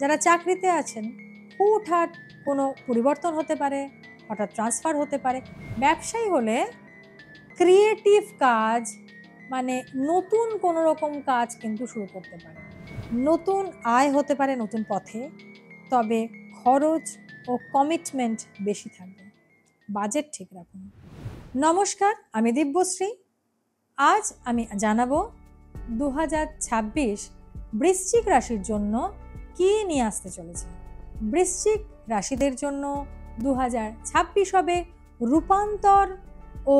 যারা চাকরিতে আছেন হুটহাট কোনো পরিবর্তন হতে পারে, হঠাৎ ট্রান্সফার হতে পারে। ব্যবসায়ী হলে ক্রিয়েটিভ কাজ মানে নতুন কোনো রকম কাজ কিন্তু শুরু করতে পারে। নতুন আয় হতে পারে নতুন পথে, তবে খরচ ও কমিটমেন্ট বেশি থাকবে। বাজেট ঠিক রাখুন। নমস্কার, আমি দিব্যশ্রী। আজ আমি জানাবো 2026 বৃশ্চিক রাশির জন্য কি নিয়ে আসতে চলেছে। বৃশ্চিক রাশিদের জন্য 2026 হবে রূপান্তর ও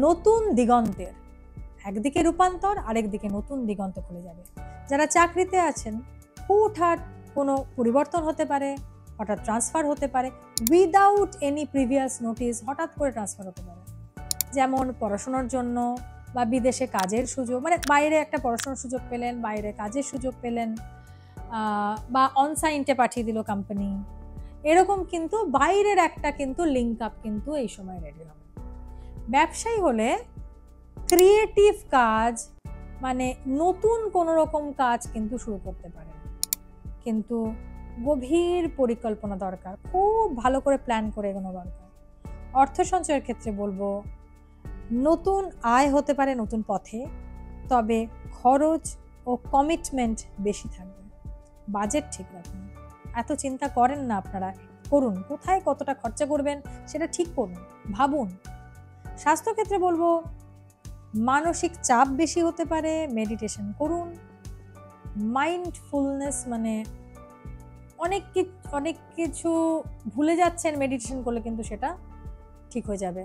নতুন দিগন্তের। একদিকে রূপান্তর, আরেকদিকে নতুন দিগন্ত খুলে যাবে। যারা চাকরিতে আছেন হুটহাট কোনো পরিবর্তন হতে পারে, হঠাৎ ট্রান্সফার হতে পারে, উইদাউট এনি প্রিভিয়াস নোটিস হঠাৎ করে ট্রান্সফার হতে পারে। যেমন পড়াশোনার জন্য বা বিদেশে কাজের সুযোগ, মানে বাইরে একটা পড়াশোনার সুযোগ পেলেন, বাইরে কাজের সুযোগ পেলেন, বা অনসাইটে পাঠিয়ে দিল কোম্পানি, এরকম কিন্তু বাইরের একটা কিন্তু লিঙ্ক আপ কিন্তু এই সময় রেডি হবে। ব্যবসায়ী হলে ক্রিয়েটিভ কাজ মানে নতুন কোনো রকম কাজ কিন্তু শুরু করতে পারে, কিন্তু গভীর পরিকল্পনা দরকার, খুব ভালো করে প্ল্যান করে এগোনো দরকার। অর্থ সঞ্চয়ের ক্ষেত্রে বলবো নতুন আয় হতে পারে নতুন পথে, তবে খরচ ও কমিটমেন্ট বেশি থাকবে। বাজেট ঠিক রাখুন। এত চিন্তা করেন না আপনারা, করুন কোথায় কতটা খরচা করবেন সেটা ঠিক করুন, ভাবুন। স্বাস্থ্যক্ষেত্রে বলবো মানসিক চাপ বেশি হতে পারে, মেডিটেশন করুন। মাইন্ডফুলনেস মানে অনেক কিছু ভুলে যাচ্ছেন মেডিটেশন করলে, কিন্তু সেটা ঠিক হয়ে যাবে।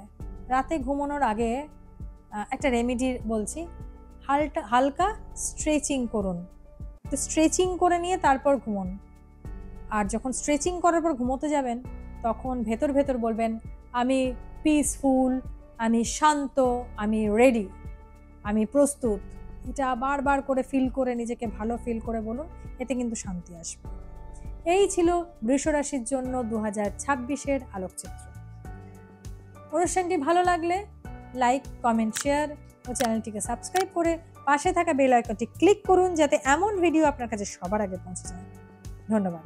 রাতে ঘুমানোর আগে একটা রেমেডি বলছি, হালকা স্ট্রেচিং করুন। একটু স্ট্রেচিং করে নিয়ে তারপর ঘুমোন। আর যখন স্ট্রেচিং করার পর ঘুমোতে যাবেন তখন ভেতর ভেতর বলবেন আমি পিসফুল, আমি শান্ত, আমি রেডি, আমি প্রস্তুত। এটা বারবার করে ফিল করে নিজেকে ভালো ফিল করে বলুন, এতে কিন্তু শান্তি আসবে। এই ছিল বৃষ রাশির জন্য 2026-এর আলোকচিত্র। অনুষ্ঠানটি ভালো লাগলে লাইক, কমেন্ট, শেয়ার ও চ্যানেলটিকে সাবস্ক্রাইব করে পাশে থাকা বেল আইকনটি ক্লিক করুন, যাতে এমন ভিডিও আপনার কাছে সবার আগে পৌঁছে যায়। ধন্যবাদ।